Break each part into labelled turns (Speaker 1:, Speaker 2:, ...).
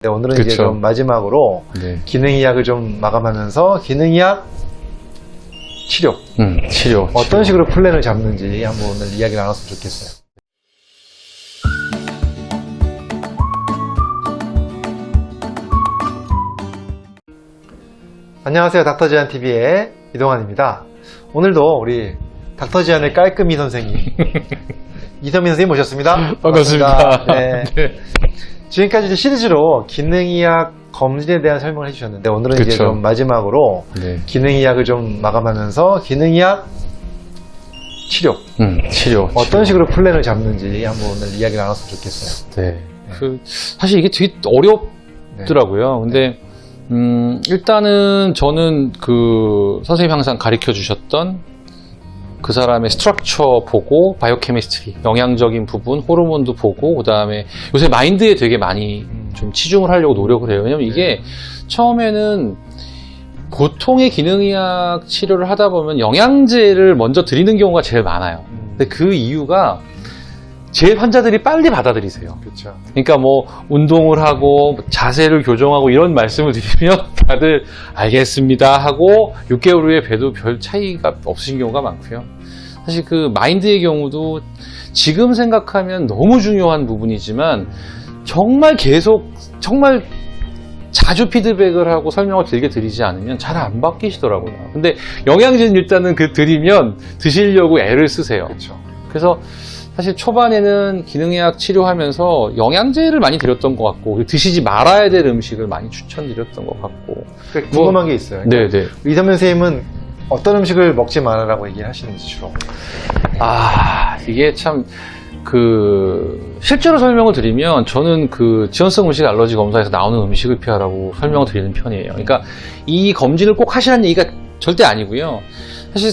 Speaker 1: 네, 오늘은
Speaker 2: 그쵸.
Speaker 1: 이제 좀 마지막으로
Speaker 2: 네.
Speaker 1: 기능의학을 좀 마감하면서 기능의학 치료
Speaker 2: 치료.
Speaker 1: 어떤 식으로 플랜을 잡는지 한번 오늘 이야기 나눴으면 좋겠어요. 안녕하세요. 닥터지안TV의 이동환입니다. 오늘도 우리 닥터지안의 깔끔이 선생님 이선민 선생님 모셨습니다.
Speaker 2: 반갑습니다.
Speaker 1: 네.
Speaker 2: 네.
Speaker 1: 지금까지 이제 시리즈로 기능의학 검진에 대한 설명을 해주셨는데 오늘은 이제
Speaker 2: 그쵸.
Speaker 1: 좀 마지막으로
Speaker 2: 네.
Speaker 1: 기능의학을 좀 마감하면서 기능의학 치료
Speaker 2: 치료.
Speaker 1: 어떤 식으로 플랜을 잡는지 한번 오늘 이야기 나눴으면 좋겠어요.
Speaker 2: 네. 사실 이게 되게 어렵더라고요. 근데, 일단은 저는 선생님이 항상 가르쳐 주셨던 그 사람의 스트럭처 보고, 바이오케미스트리, 영양적인 부분, 호르몬도 보고, 그 다음에 요새 마인드에 되게 많이 좀 치중을 하려고 노력을 해요. 왜냐면 이게 처음에는 보통의 기능의학 치료를 하다 보면 영양제를 먼저 드리는 경우가 제일 많아요. 근데 그 이유가 제일 환자들이 빨리 받아들이세요.
Speaker 1: 그렇죠.
Speaker 2: 그러니까 뭐 운동을 하고 자세를 교정하고 이런 말씀을 드리면 다들 알겠습니다 하고 6개월 후에 봬도 별 차이가 없으신 경우가 많고요. 사실 그 마인드의 경우도 지금 생각하면 너무 중요한 부분이지만 정말 자주 피드백을 하고 설명을 길게 드리지 않으면 잘 안 바뀌시더라고요. 근데 영양제는 일단은 드리면 드시려고 애를 쓰세요.
Speaker 1: 그렇죠.
Speaker 2: 그래서 사실 초반에는 기능의학 치료하면서 영양제를 많이 드렸던 것 같고 드시지 말아야 될 음식을 많이 추천드렸던 것 같고.
Speaker 1: 궁금한 게 있어요.
Speaker 2: 네네.
Speaker 1: 이선민 선생님은 어떤 음식을 먹지 말아라고 얘기를 하시는지 주로.
Speaker 2: 이게 참 실제로 설명을 드리면 저는 지연성 음식 알러지 검사에서 나오는 음식을 피하라고 설명을 드리는 편이에요. 그러니까 이 검진을 꼭 하시라는 얘기가 절대 아니고요. 사실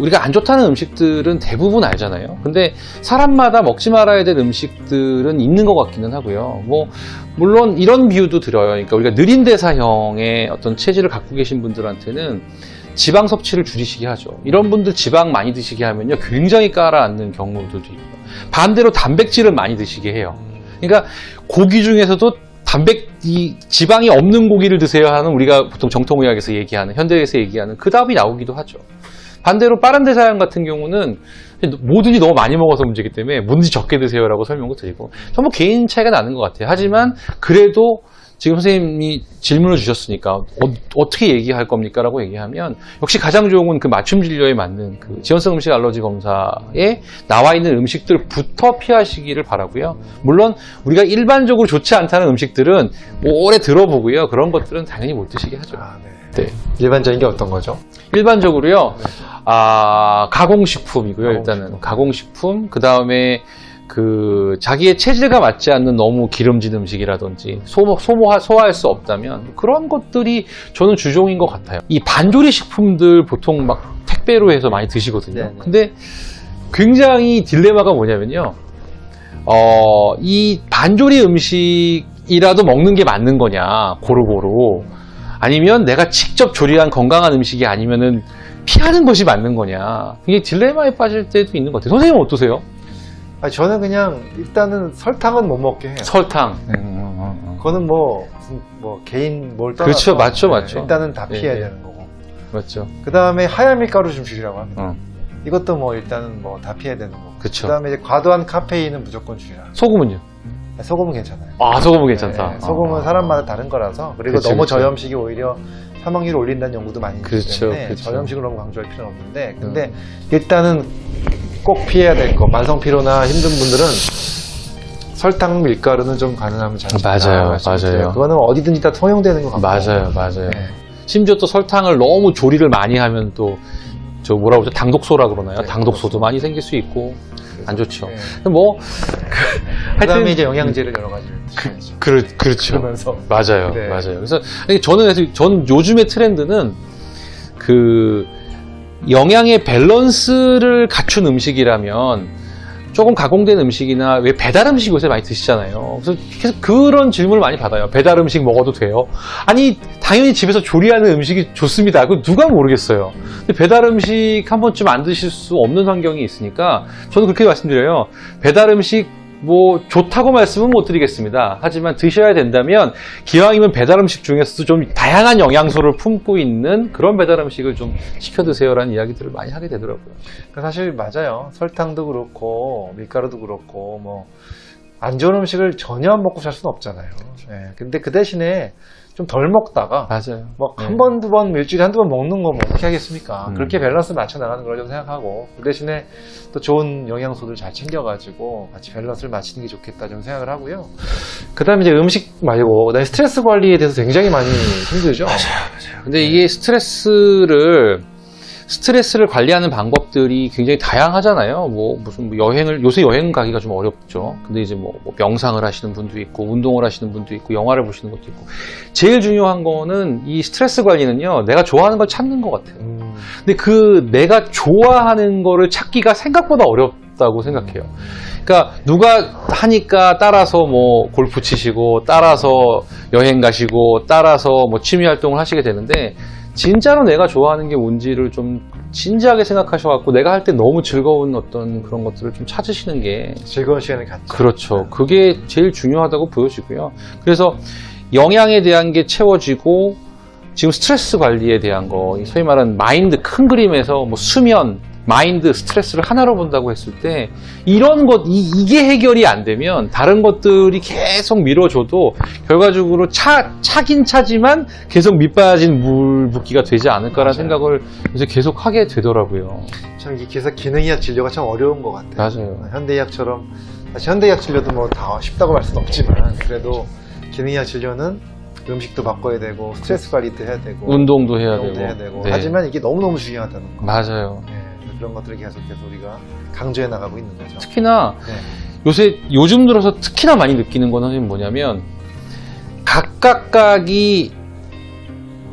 Speaker 2: 우리가 안 좋다는 음식들은 대부분 알잖아요. 근데 사람마다 먹지 말아야 될 음식들은 있는 것 같기는 하고요. 물론 이런 비유도 드려요. 그러니까 우리가 느린 대사형의 어떤 체질을 갖고 계신 분들한테는 지방 섭취를 줄이시게 하죠. 이런 분들 지방 많이 드시게 하면요. 굉장히 깔아앉는 경우들도 있고. 반대로 단백질을 많이 드시게 해요. 그러니까 고기 중에서도 지방이 없는 고기를 드세요 하는 우리가 보통 정통의학에서 얘기하는, 현대에서 얘기하는 그 답이 나오기도 하죠. 반대로 빠른 대사형 같은 경우는 뭐든지 너무 많이 먹어서 문제이기 때문에 뭐든지 적게 드세요라고 설명을 드리고 전부 개인 차이가 나는 것 같아요. 하지만 그래도 지금 선생님이 질문을 주셨으니까 어떻게 얘기할 겁니까? 라고 얘기하면 역시 가장 좋은 건 맞춤 진료에 맞는 지연성 음식 알러지 검사에 나와 있는 음식들부터 피하시기를 바라고요. 물론 우리가 일반적으로 좋지 않다는 음식들은 오래 들어보고요. 그런 것들은 당연히 못 드시게 하죠. 네.
Speaker 1: 일반적인 게 어떤 거죠?
Speaker 2: 일반적으로요. 가공식품이고요. 일단은 가공식품, 그 다음에 자기의 체질과 맞지 않는 너무 기름진 음식이라든지 소화할 수 없다면 그런 것들이 저는 주종인 것 같아요. 이 반조리 식품들 보통 막 택배로 해서 많이 드시거든요.
Speaker 1: 네네.
Speaker 2: 근데 굉장히 딜레마가 뭐냐면요. 이 반조리 음식이라도 먹는 게 맞는 거냐, 고루고루. 아니면 내가 직접 조리한 건강한 음식이 아니면은 피하는 것이 맞는 거냐. 이게 딜레마에 빠질 때도 있는 것 같아요. 선생님은 어떠세요?
Speaker 1: 저는 그냥 일단은 설탕은 못 먹게 해요.
Speaker 2: 설탕.
Speaker 1: 그거는 개인 뭘
Speaker 2: 그렇죠.
Speaker 1: 떠나서
Speaker 2: 맞죠.
Speaker 1: 일단은 다 피해야
Speaker 2: 네.
Speaker 1: 되는 거고.
Speaker 2: 맞죠.
Speaker 1: 그 다음에 하얀 밀가루 좀 줄이라고 합니다.
Speaker 2: 어.
Speaker 1: 이것도 일단은 다 피해야 되는 거고.
Speaker 2: 그쵸.
Speaker 1: 그 다음에 이제 과도한 카페인은 무조건 줄이라.
Speaker 2: 소금은요?
Speaker 1: 소금은 괜찮아요.
Speaker 2: 소금은 괜찮다.
Speaker 1: 네, 소금은 사람마다 다른 거라서. 그리고
Speaker 2: 그쵸,
Speaker 1: 너무
Speaker 2: 그쵸.
Speaker 1: 저염식이 오히려 사망률을 올린다는 연구도 많이 있기
Speaker 2: 그쵸,
Speaker 1: 때문에
Speaker 2: 그쵸.
Speaker 1: 저염식을 너무 강조할 필요는 없는데 근데 일단은 꼭 피해야 될 거. 만성 피로나 힘든 분들은 설탕, 밀가루는 좀 가능하면 잘
Speaker 2: 맞아요.
Speaker 1: 그거는 어디든지 다 통용되는 것 같고.
Speaker 2: 맞아요.
Speaker 1: 네.
Speaker 2: 심지어 또 설탕을 너무 조리를 많이 하면 또 뭐라고 그러죠? 당독소라 그러나요?
Speaker 1: 네,
Speaker 2: 당독소도 많이 생길 수 있고 안 좋죠.
Speaker 1: 네.
Speaker 2: 하여튼
Speaker 1: 그다음에 이제 영양제를 여러 가지를 드셔야죠.
Speaker 2: 그렇죠.
Speaker 1: 그러면서
Speaker 2: 맞아요.
Speaker 1: 네.
Speaker 2: 그래서 저는 요즘의 트렌드는 영양의 밸런스를 갖춘 음식이라면 조금 가공된 음식이나 왜 배달 음식 요새 많이 드시잖아요. 그래서 계속 그런 질문을 많이 받아요. 배달 음식 먹어도 돼요? 아니 당연히 집에서 조리하는 음식이 좋습니다. 그거 누가 모르겠어요. 근데 배달 음식 한 번쯤 안 드실 수 없는 환경이 있으니까 저는 그렇게 말씀드려요. 배달 음식 뭐 좋다고 말씀은 못 드리겠습니다. 하지만 드셔야 된다면 기왕이면 배달 음식 중에서도 좀 다양한 영양소를 품고 있는 그런 배달 음식을 좀 시켜 드세요라는 이야기들을 많이 하게 되더라고요.
Speaker 1: 사실 맞아요. 설탕도 그렇고 밀가루도 그렇고 뭐 안 좋은 음식을 전혀 안 먹고 살 수는 없잖아요. 예, 근데 그 대신에 좀 덜 먹다가
Speaker 2: 맞아요.
Speaker 1: 뭐 한 번, 두 번, 일주일에 한두 번 먹는 거 뭐 어떻게 하겠습니까? 그렇게 밸런스 맞춰 나가는 거라고 생각하고 그 대신에 또 좋은 영양소들 잘 챙겨가지고 같이 밸런스를 맞추는 게 좋겠다 좀 생각을 하고요. 그 다음에 이제 음식 말고 그다음에 스트레스 관리에 대해서 굉장히 많이 힘들죠.
Speaker 2: 맞아요. 근데 이게 스트레스를 관리하는 방법들이 굉장히 다양하잖아요. 뭐 무슨 뭐 요새 여행 가기가 좀 어렵죠. 근데 이제 뭐 명상을 하시는 분도 있고 운동을 하시는 분도 있고 영화를 보시는 것도 있고 제일 중요한 거는 이 스트레스 관리는요. 내가 좋아하는 걸 찾는 것 같아요. 근데 그 내가 좋아하는 거를 찾기가 생각보다 어렵다고 생각해요. 그러니까 누가 하니까 따라서 뭐 골프 치시고 따라서 여행 가시고 따라서 뭐 취미 활동을 하시게 되는데 진짜로 내가 좋아하는 게 뭔지를 좀 진지하게 생각하셔갖고 내가 할 때 너무 즐거운 어떤 그런 것들을 좀 찾으시는 게
Speaker 1: 즐거운 시간을 갖죠.
Speaker 2: 그렇죠. 그게 제일 중요하다고 보여지고요. 그래서 영양에 대한 게 채워지고 지금 스트레스 관리에 대한 거, 소위 말하는 마인드 큰 그림에서 뭐 수면, 마인드, 스트레스를 하나로 본다고 했을 때 이런 것, 이게 해결이 안 되면 다른 것들이 계속 밀어줘도 결과적으로 차긴 차지만 계속 밑빠진 물 붓기가 되지 않을까라는
Speaker 1: 맞아요.
Speaker 2: 생각을 이제 계속 하게 되더라고요.
Speaker 1: 참 이게 그래서 기능의학 진료가 참 어려운 것 같아요.
Speaker 2: 맞아요.
Speaker 1: 현대의학처럼 사실 현대의학 진료도 뭐 다 쉽다고 할 수는 없지만 그래도 기능의학 진료는 음식도 바꿔야 되고 스트레스 관리도 해야 되고
Speaker 2: 운동도 해야
Speaker 1: 운동도
Speaker 2: 되고.
Speaker 1: 해야 되고
Speaker 2: 네.
Speaker 1: 하지만 이게 너무너무 중요하다는 거.
Speaker 2: 맞아요.
Speaker 1: 네, 그런 것들을 계속해서 우리가 강조해 나가고 있는 거죠.
Speaker 2: 특히나
Speaker 1: 네.
Speaker 2: 요즘 들어서 특히나 많이 느끼는 거는 선생님 뭐냐면 각각이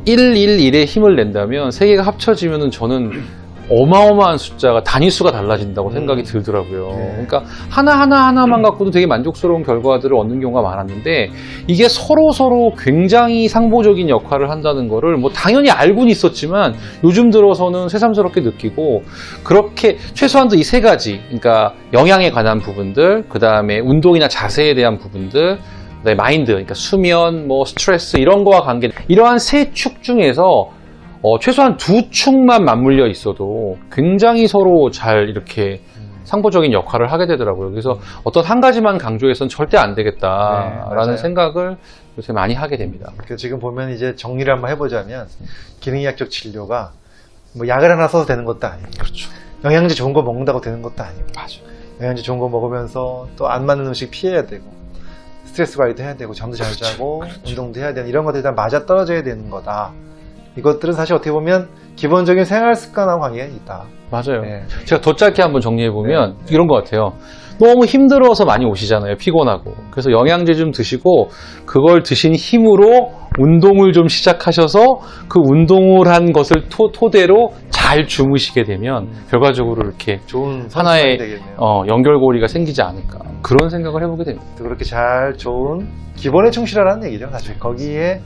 Speaker 2: 111에 힘을 낸다면 세 개가 합쳐지면은 저는 어마어마한 숫자가 단위수가 달라진다고 생각이 들더라고요.
Speaker 1: 네.
Speaker 2: 그러니까 하나만 갖고도 되게 만족스러운 결과들을 얻는 경우가 많았는데 이게 서로 굉장히 상보적인 역할을 한다는 거를 뭐 당연히 알고는 있었지만 요즘 들어서는 새삼스럽게 느끼고 그렇게 최소한도 이 세 가지 그러니까 영양에 관한 부분들 그 다음에 운동이나 자세에 대한 부분들 그다음에 마인드 그러니까 수면 뭐 스트레스 이런 거와 관계 이러한 세 축 중에서 최소한 두 축만 맞물려 있어도 굉장히 서로 잘 이렇게 상보적인 역할을 하게 되더라고요. 그래서 어떤 한 가지만 강조해서는 절대 안
Speaker 1: 네,
Speaker 2: 되겠다라는
Speaker 1: 맞아요.
Speaker 2: 생각을 요새 많이 하게 됩니다.
Speaker 1: 그 지금 보면 이제 정리를 한번 해보자면 기능의학적 진료가 뭐 약을 하나 써도 되는 것도 아니고
Speaker 2: 그렇죠.
Speaker 1: 영양제 좋은 거 먹는다고 되는 것도 아니고
Speaker 2: 맞아.
Speaker 1: 영양제 좋은 거 먹으면서 또 안 맞는 음식 피해야 되고 스트레스 관리도 해야 되고 잠도 잘 자고 운동도 해야 되는 이런 것들이 다 맞아 떨어져야 되는 거다. 이것들은 사실 어떻게 보면 기본적인 생활 습관하고 관계가 있다.
Speaker 2: 맞아요.
Speaker 1: 네.
Speaker 2: 제가 더 짧게 한번 정리해보면 이런 것 같아요. 너무 힘들어서 많이 오시잖아요. 피곤하고. 그래서 영양제 좀 드시고 그걸 드신 힘으로 운동을 좀 시작하셔서 그 운동을 한 것을 토대로 잘 주무시게 되면 결과적으로 이렇게
Speaker 1: 좋은
Speaker 2: 하나의
Speaker 1: 선수가 되겠네요.
Speaker 2: 연결고리가 생기지 않을까. 그런 생각을 해보게 됩니다.
Speaker 1: 그렇게 잘 좋은 기본에 충실하라는 얘기죠. 사실 거기에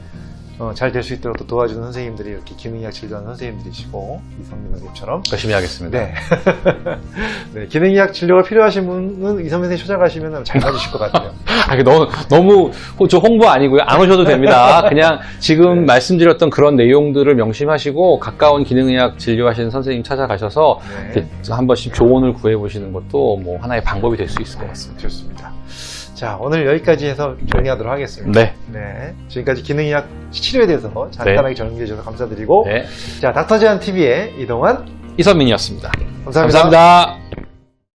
Speaker 1: 잘 될 수 있도록 또 도와주는 선생님들이 이렇게 기능의학 진료하는 선생님들이시고 이성민 선생님처럼
Speaker 2: 열심히 하겠습니다.
Speaker 1: 네. 네, 기능의학 진료가 필요하신 분은 이성민 선생님 찾아가시면 잘 봐주실 것 같아요.
Speaker 2: 너무 저 홍보 아니고요. 안 오셔도 됩니다. 그냥 지금 말씀드렸던 그런 내용들을 명심하시고 가까운 기능의학 진료하시는 선생님 찾아가셔서
Speaker 1: 네.
Speaker 2: 이렇게 한 번씩 조언을 구해보시는 것도 뭐 하나의 방법이 될 수 있을 것 같습니다.
Speaker 1: 좋습니다. 자, 오늘 여기까지 해서 정리하도록 하겠습니다.
Speaker 2: 네.
Speaker 1: 네. 지금까지 기능의학 치료에 대해서 간단하게 정리해 주셔서 감사드리고
Speaker 2: 네.
Speaker 1: 자, 닥터제한 TV의 이동환
Speaker 2: 이선민이었습니다.
Speaker 1: 감사합니다.
Speaker 2: 감사합니다.